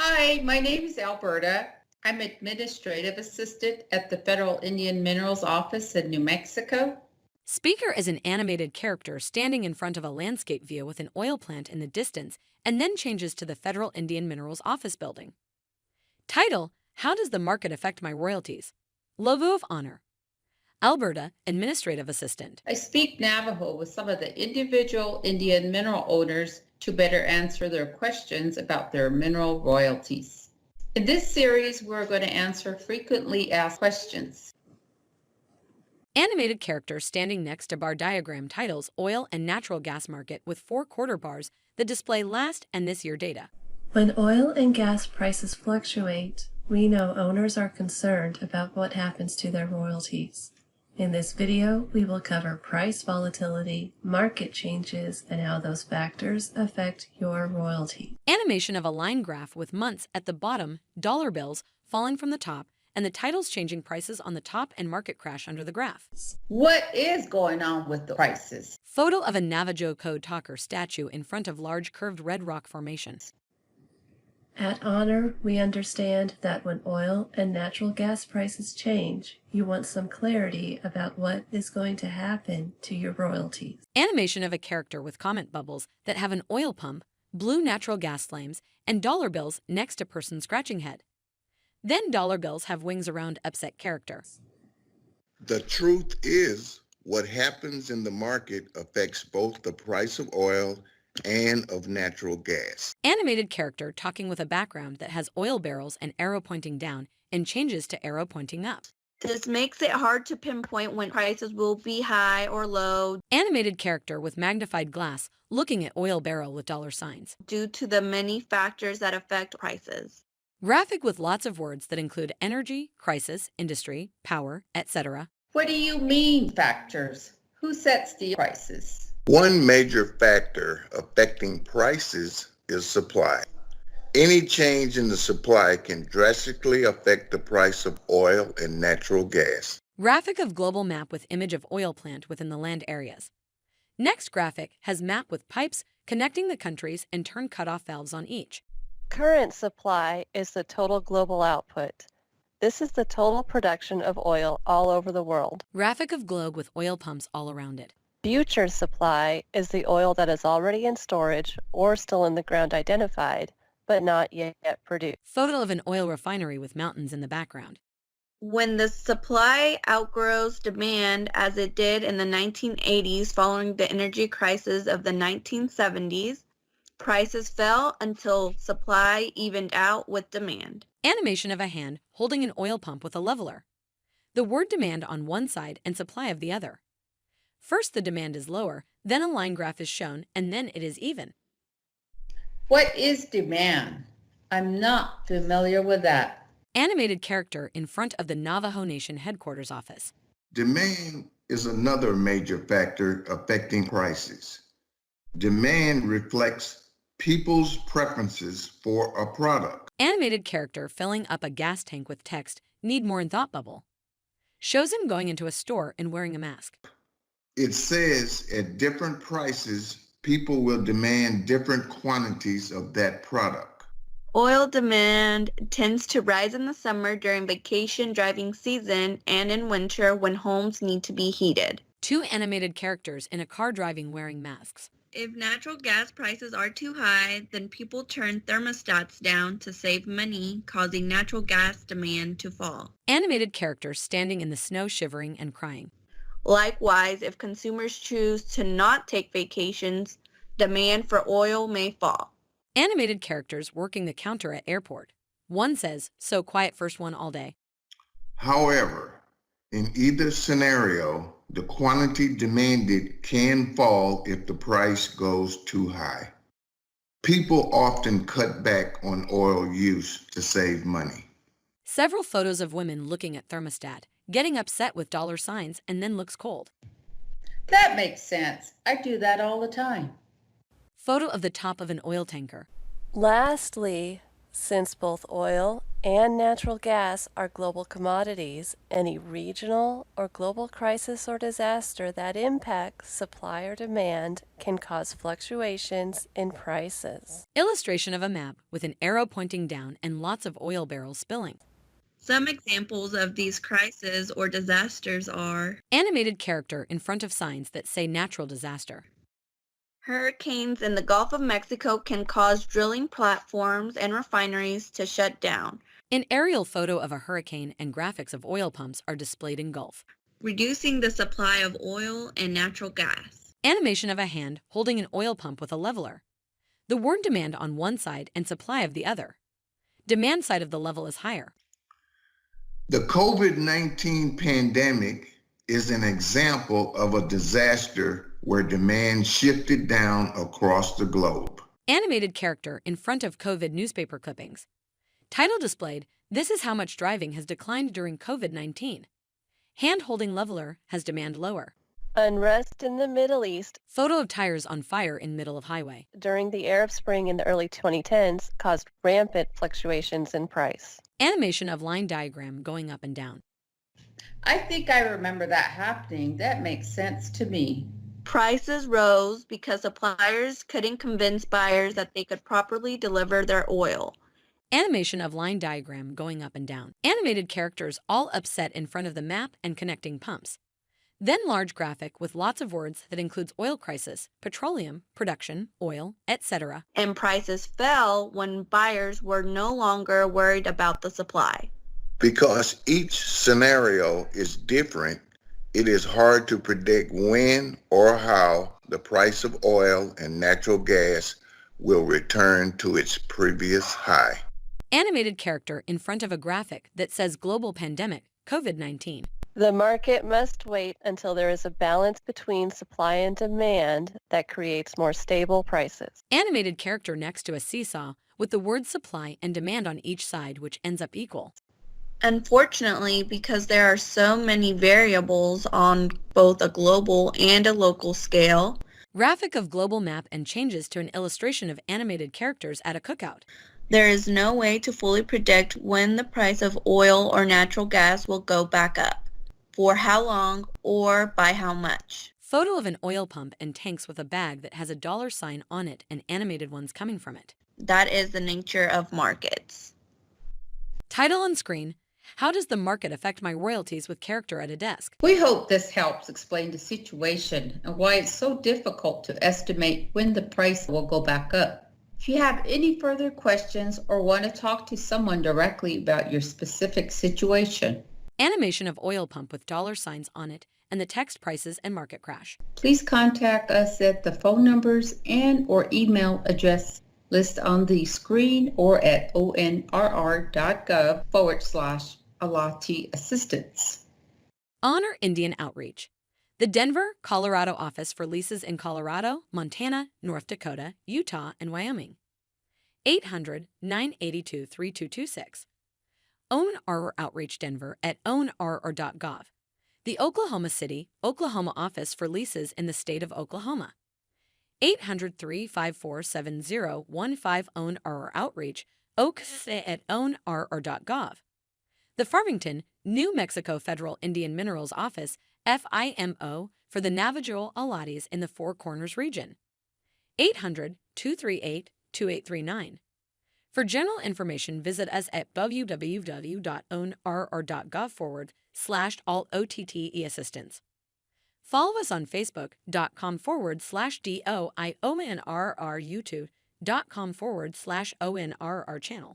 Hi, my name is Alberta. I'm administrative assistant at the Federal Indian Minerals Office in New Mexico. Speaker is an animated character standing in front of a landscape view with an oil plant in the distance and then changes to the Federal Indian Minerals office building. Title: How does the market affect my royalties? Logo of honor: Alberta, administrative assistant. I speak Navajo with some of the individual Indian mineral owners to better answer their questions about their mineral royalties. In this series, we're going to answer frequently asked questions. Animated character standing next to bar diagram titles oil and natural gas market with 4 quarter bars that display last and this year data. When oil and gas prices fluctuate, we know owners are concerned about what happens to their royalties. In this video, we will cover price volatility, market changes, and how those factors affect your royalty. Animation of a line graph with months at the bottom, dollar bills falling from the top, and the titles changing prices on the top and market crash under the graph. What is going on with the prices? Photo of a Navajo code talker statue in front of large curved red rock formation. At Honor, we understand that when oil and natural gas prices change, you want some clarity about what is going to happen to your royalties. Animation of a character with comment bubbles that have an oil pump, blue natural gas flames, and dollar bills next to person scratching head. Then dollar bills have wings around upset character. The truth is, what happens in the market affects both the price of oil and of natural gas. Animated character talking with a background that has oil barrels and arrow pointing down and changes to arrow pointing up. This makes it hard to pinpoint when prices will be high or low. Animated character with magnified glass looking at oil barrel with dollar signs. Due to the many factors that affect prices. Graphic with lots of words that include energy, crisis, industry, power, etc. What do you mean factors? Who sets the prices? One major factor affecting prices is supply. Any change in the supply can drastically affect the price of oil and natural gas. Graphic of global map with image of oil plant within the land areas. Next graphic has map with pipes connecting the countries and turn cutoff valves on each. Current supply is the total global output. This is the total production of oil all over the world. Graphic of globe with oil pumps all around it. Future supply is the oil that is already in storage or still in the ground identified, but not yet produced. Photo of an oil refinery with mountains in the background. When the supply outgrows demand, as it did in the 1980s following the energy crisis of the 1970s, prices fell until supply evened out with demand. Animation of a hand holding an oil pump with a leveler. The word demand on one side and supply of the other. First the demand is lower, then a line graph is shown, and then it is even. What is demand? I'm not familiar with that. Animated character in front of the Navajo Nation headquarters office. Demand is another major factor affecting prices. Demand reflects people's preferences for a product. Animated character filling up a gas tank with text, need more in thought bubble. Shows him going into a store and wearing a mask. It says at different prices, people will demand different quantities of that product. Oil demand tends to rise in the summer during vacation driving season and in winter when homes need to be heated. 2 animated characters in a car driving wearing masks. If natural gas prices are too high, then people turn thermostats down to save money, causing natural gas demand to fall. Animated characters standing in the snow shivering and crying. Likewise, if consumers choose to not take vacations, demand for oil may fall. Animated characters working the counter at airport. One says, "So quiet first one all day." However, in either scenario, the quantity demanded can fall if the price goes too high. People often cut back on oil use to save money. Several photos of women looking at thermostat, getting upset with dollar signs, and then looks cold. That makes sense. I do that all the time. Photo of the top of an oil tanker. Lastly, since both oil and natural gas are global commodities, any regional or global crisis or disaster that impacts supply or demand can cause fluctuations in prices. Illustration of a map with an arrow pointing down and lots of oil barrels spilling. Some examples of these crises or disasters are Animated character in front of signs that say natural disaster. hurricanes in the Gulf of Mexico can cause drilling platforms and refineries to shut down, An aerial photo of a hurricane and graphics of oil pumps are displayed in Gulf. reducing the supply of oil and natural gas. Animation of a hand holding an oil pump with a leveler. The word demand on one side and supply of the other. Demand side of the level is higher. The COVID-19 pandemic is an example of a disaster where demand shifted down across the globe. Animated character in front of COVID newspaper clippings. Title displayed, "This is how much driving has declined during COVID-19. Hand holding leveler has demand lower." Unrest in the Middle East Photo of tires on fire in middle of highway. during the Arab Spring in the early 2010s caused rampant fluctuations in price. Animation of line diagram going up and down. I think I remember that happening. That makes sense to me. Prices rose because suppliers couldn't convince buyers that they could properly deliver their oil. Animation of line diagram going up and down. Animated characters all upset in front of the map and connecting pumps. Then large graphic with lots of words that includes oil crisis, petroleum, production, oil, etc. And prices fell when buyers were no longer worried about the supply. Because each scenario is different, it is hard to predict when or how the price of oil and natural gas will return to its previous high. Animated character in front of a graphic that says global pandemic, COVID-19. The market must wait until there is a balance between supply and demand that creates more stable prices. Animated character next to a seesaw with the word supply and demand on each side, which ends up equal. Unfortunately, because there are so many variables on both a global and a local scale, Graphic of global map and changes to an illustration of animated characters at a cookout. there is no way to fully predict when the price of oil or natural gas will go back up, for how long, or by how much. Photo of an oil pump and tanks with a bag that has a dollar sign on it and animated ones coming from it. That is the nature of markets. Title on screen, "How does the market affect my royalties with character at a desk?" We hope this helps explain the situation and why it's so difficult to estimate when the price will go back up. If you have any further questions or want to talk to someone directly about your specific situation, Animation of oil pump with dollar signs on it and the text prices and market crash. please contact us at the phone numbers and or email address listed on the screen or at onrr.gov/Alati assistance. Honor Indian Outreach. The Denver, Colorado office for leases in Colorado, Montana, North Dakota, Utah, and Wyoming. 800-982-3226. Own our Outreach Denver at ownrr.gov. The Oklahoma City, Oklahoma office for leases in the state of Oklahoma. 800-354-7015 Own Our Outreach, oaks at ownrr.gov. The Farmington, New Mexico Federal Indian Minerals Office, FIMO, for the Navajo Alatis in the Four Corners region. 800-238-2839. For general information, visit us at www.ownrr.gov/all-OTTE assistance. Follow us on Facebook.com/DOIONRR, YouTube.com/ONRR channel.